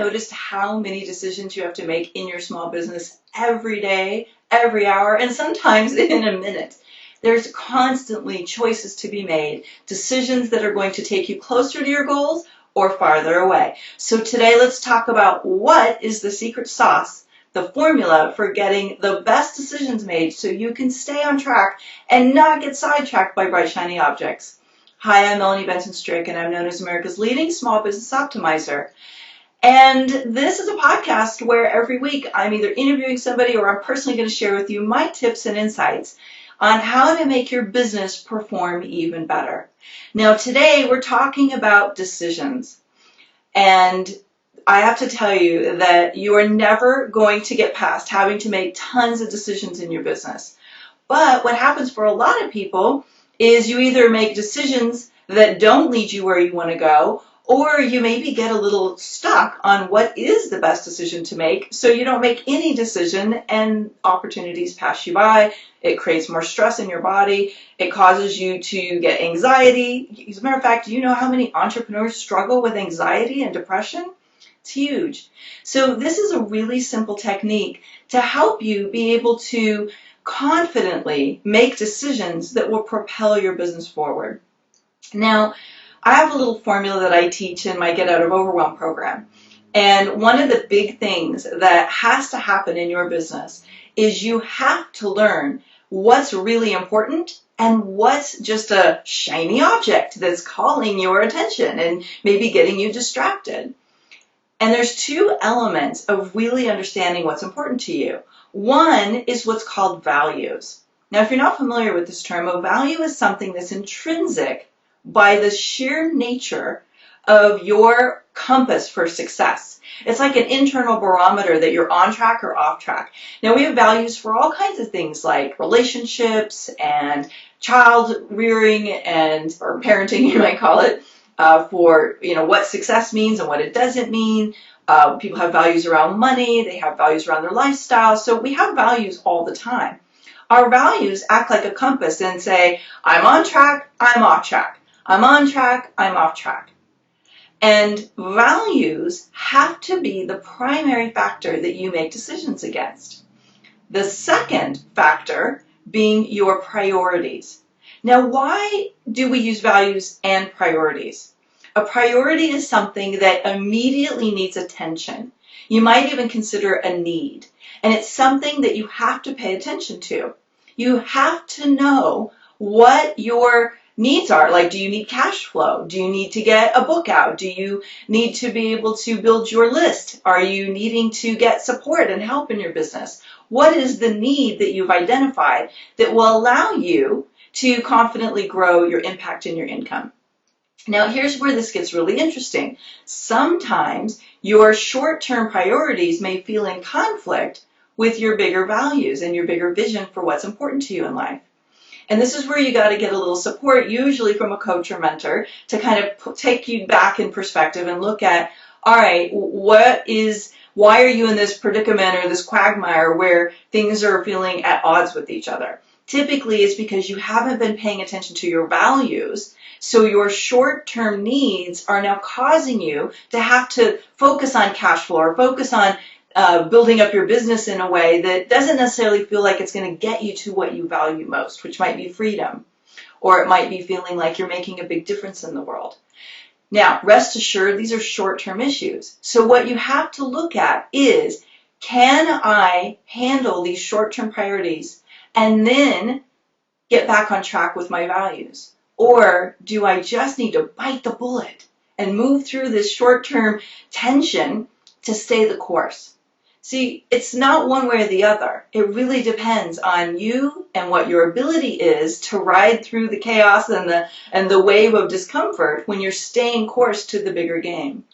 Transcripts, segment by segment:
noticed how many decisions you have to make in your small business every day, every hour, and sometimes in a minute? There's constantly choices to be made, decisions that are going to take you closer to your goals or farther away. So today let's talk about what is the secret sauce, the formula for getting the best decisions made so you can stay on track and not get sidetracked by bright, shiny objects. Hi, I'm Melanie Benson Strick, and I'm known as America's leading small business optimizer. And this is a podcast where every week I'm either interviewing somebody or I'm personally going to share with you my tips and insights on how to make your business perform even better. Now, today we're talking about decisions. And I have to tell you that you are never going to get past having to make tons of decisions in your business. But what happens for a lot of people is you either make decisions that don't lead you where you want to go, or you maybe get a little stuck on what is the best decision to make, so you don't make any decision and opportunities pass you by. It creates more stress in your body. It causes you to get anxiety. As a matter of fact, do you know how many entrepreneurs struggle with anxiety and depression? It's huge. So this is a really simple technique to help you be able to confidently make decisions that will propel your business forward. Now, I have a little formula that I teach in my Get Out of Overwhelm program. And one of the big things that has to happen in your business is you have to learn what's really important and what's just a shiny object that's calling your attention and maybe getting you distracted. And there's two elements of really understanding what's important to you. One is what's called values. Now, if you're not familiar with this term, a value is something that's intrinsic by the sheer nature of your compass for success. It's like an internal barometer that you're on track or off track. Now, we have values for all kinds of things like relationships and child rearing or parenting, you might call it, for what success means and what it doesn't mean. People have values around money. They have values around their lifestyle. So we have values all the time. Our values act like a compass and say, I'm on track, I'm off track. I'm on track, I'm off track. And values have to be the primary factor that you make decisions against. The second factor being your priorities. Now, why do we use values and priorities? A priority is something that immediately needs attention. You might even consider a need. And it's something that you have to pay attention to. You have to know what your needs are. Like, do you need cash flow? Do you need to get a book out? Do you need to be able to build your list? Are you needing to get support and help in your business? What is the need that you've identified that will allow you to confidently grow your impact and your income? Now, here's where this gets really interesting. Sometimes your short-term priorities may feel in conflict with your bigger values and your bigger vision for what's important to you in life. And this is where you got to get a little support, usually from a coach or mentor, to kind of take you back in perspective and look at, all right, why are you in this predicament or this quagmire where things are feeling at odds with each other? Typically, it's because you haven't been paying attention to your values. So your short-term needs are now causing you to have to focus on cash flow or focus on building up your business in a way that doesn't necessarily feel like it's going to get you to what you value most, which might be freedom, or it might be feeling like you're making a big difference in the world. Now, rest assured, these are short-term issues. So what you have to look at is, can I handle these short-term priorities and then get back on track with my values? Or do I just need to bite the bullet and move through this short-term tension to stay the course? See, it's not one way or the other. It really depends on you and what your ability is to ride through the chaos and the wave of discomfort when you're staying course to the bigger game.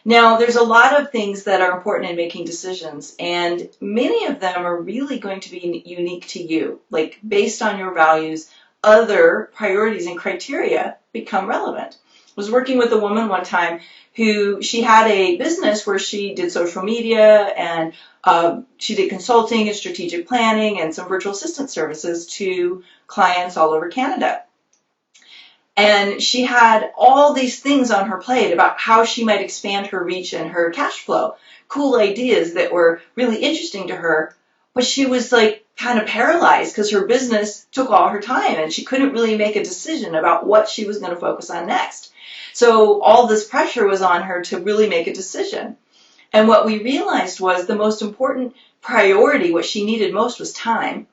Now, there's a lot of things that are important in making decisions, and many of them are really going to be unique to you. Like, based on your values, other priorities and criteria become relevant. I was working with a woman one time who she had a business where she did social media and she did consulting and strategic planning and some virtual assistant services to clients all over Canada. And she had all these things on her plate about how she might expand her reach and her cash flow. Cool ideas that were really interesting to her. But she was like kind of paralyzed because her business took all her time and she couldn't really make a decision about what she was going to focus on next. So all this pressure was on her to really make a decision. And what we realized was the most important priority, what she needed most was time.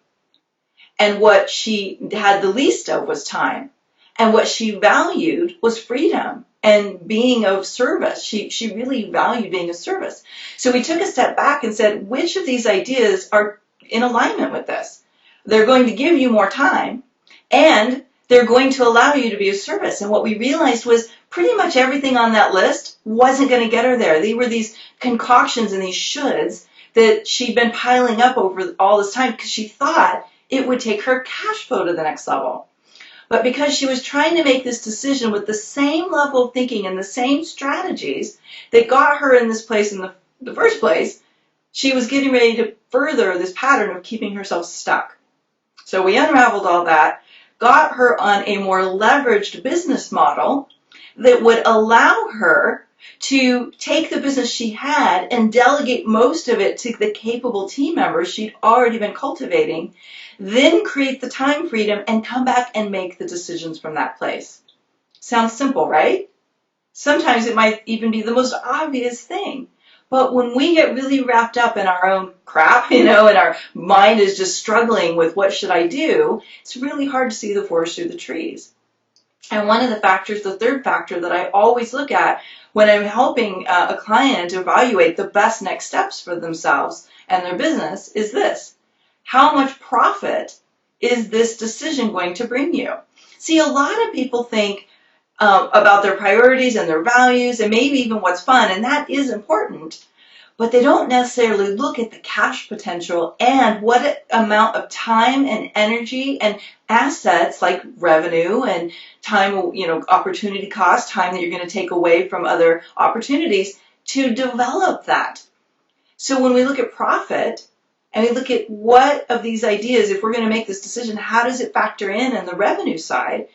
And what she had the least of was time. And what she valued was freedom and being of service. She really valued being of service. So we took a step back and said, which of these ideas are in alignment with this? They're going to give you more time, and they're going to allow you to be of service. And what we realized was pretty much everything on that list wasn't going to get her there. They were these concoctions and these shoulds that she'd been piling up over all this time because she thought it would take her cash flow to the next level. But because she was trying to make this decision with the same level of thinking and the same strategies that got her in this place in the first place, she was getting ready to further this pattern of keeping herself stuck. So we unraveled all that, got her on a more leveraged business model that would allow her to take the business she had and delegate most of it to the capable team members she'd already been cultivating, then create the time freedom and come back and make the decisions from that place. Sounds simple, right? Sometimes it might even be the most obvious thing. But when we get really wrapped up in our own crap, and our mind is just struggling with what should I do, it's really hard to see the forest through the trees. And one of the factors, the third factor that I always look at when I'm helping a client evaluate the best next steps for themselves and their business is this. How much profit is this decision going to bring you? See, a lot of people think about their priorities and their values and maybe even what's fun, and that is important. But they don't necessarily look at the cash potential and what amount of time and energy and assets like revenue and time, opportunity cost, time that you're going to take away from other opportunities to develop that. So when we look at profit and we look at what of these ideas, if we're going to make this decision, how does it factor in the revenue side?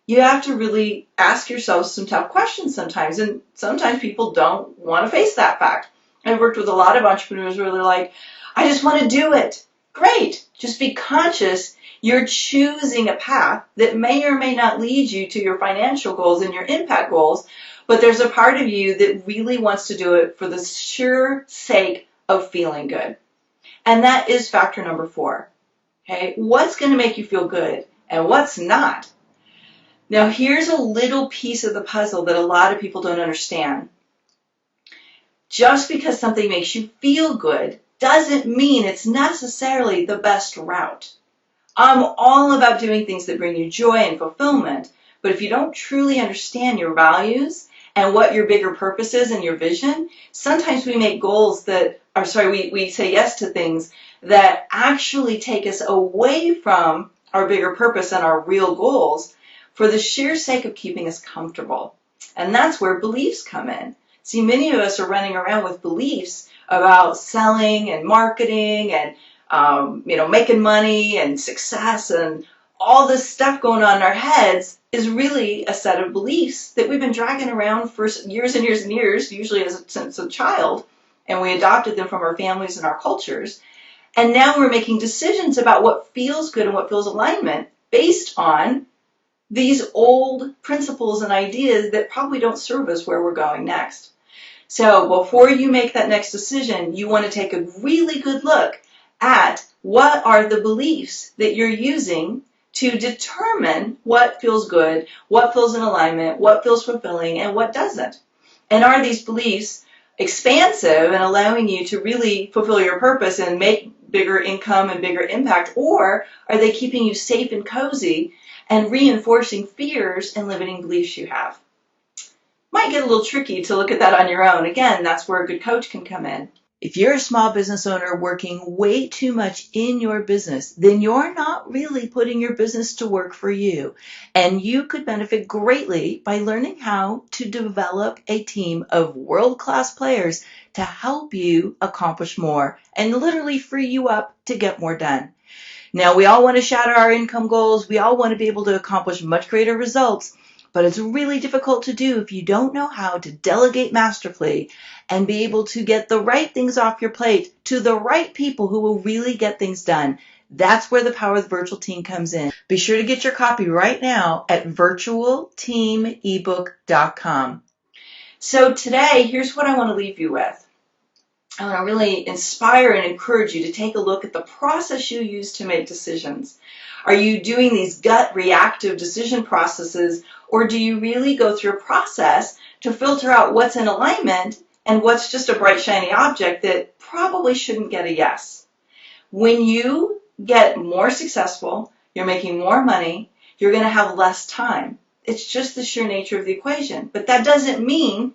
You have to really ask yourself some tough questions sometimes. And sometimes people don't want to face that fact. I've worked with a lot of entrepreneurs where they're like, I just want to do it. Great. Just be conscious you're choosing a path that may or may not lead you to your financial goals and your impact goals, but there's a part of you that really wants to do it for the sure sake of feeling good. And that is factor number 4. Okay, what's going to make you feel good and what's not? Now, here's a little piece of the puzzle that a lot of people don't understand. Just because something makes you feel good doesn't mean it's necessarily the best route. I'm all about doing things that bring you joy and fulfillment, but if you don't truly understand your values and what your bigger purpose is and your vision, sometimes we make goals we say yes to things that actually take us away from our bigger purpose and our real goals for the sheer sake of keeping us comfortable. And that's where beliefs come in. See, many of us are running around with beliefs about selling and marketing and, making money and success and all this stuff going on in our heads is really a set of beliefs that we've been dragging around for years and years and years, usually since a child, and we adopted them from our families and our cultures. And now we're making decisions about what feels good and what feels alignment based on these old principles and ideas that probably don't serve us where we're going next. So before you make that next decision, you want to take a really good look at what are the beliefs that you're using to determine what feels good, what feels in alignment, what feels fulfilling, and what doesn't. And are these beliefs expansive and allowing you to really fulfill your purpose and make bigger income and bigger impact, or are they keeping you safe and cozy and reinforcing fears and limiting beliefs you have? Might get a little tricky to look at that on your own. Again, that's where a good coach can come in. If you're a small business owner working way too much in your business, then you're not really putting your business to work for you. And you could benefit greatly by learning how to develop a team of world-class players to help you accomplish more and literally free you up to get more done. Now, we all want to shatter our income goals. We all want to be able to accomplish much greater results. But it's really difficult to do if you don't know how to delegate masterfully and be able to get the right things off your plate to the right people who will really get things done. That's where the power of the virtual team comes in. Be sure to get your copy right now at virtualteamebook.com. So today, here's what I want to leave you with. I want to really inspire and encourage you to take a look at the process you use to make decisions. Are you doing these gut reactive decision processes, or do you really go through a process to filter out what's in alignment and what's just a bright, shiny object that probably shouldn't get a yes? When you get more successful, you're making more money, you're going to have less time. It's just the sheer nature of the equation. But that doesn't mean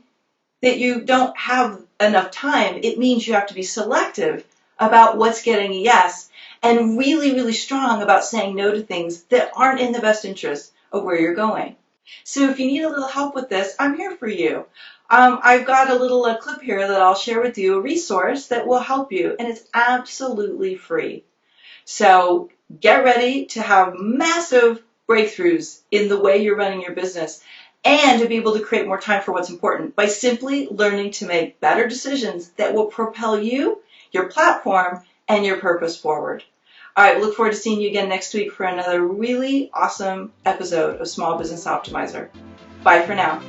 that you don't have enough time. It means you have to be selective about what's getting a yes and really, really strong about saying no to things that aren't in the best interest of where you're going. So if you need a little help with this, I'm here for you. I've got a little clip here that I'll share with you, a resource that will help you, and it's absolutely free. So get ready to have massive breakthroughs in the way you're running your business and to be able to create more time for what's important by simply learning to make better decisions that will propel you, your platform, and your purpose forward. All right, look forward to seeing you again next week for another really awesome episode of Small Business Optimizer. Bye for now.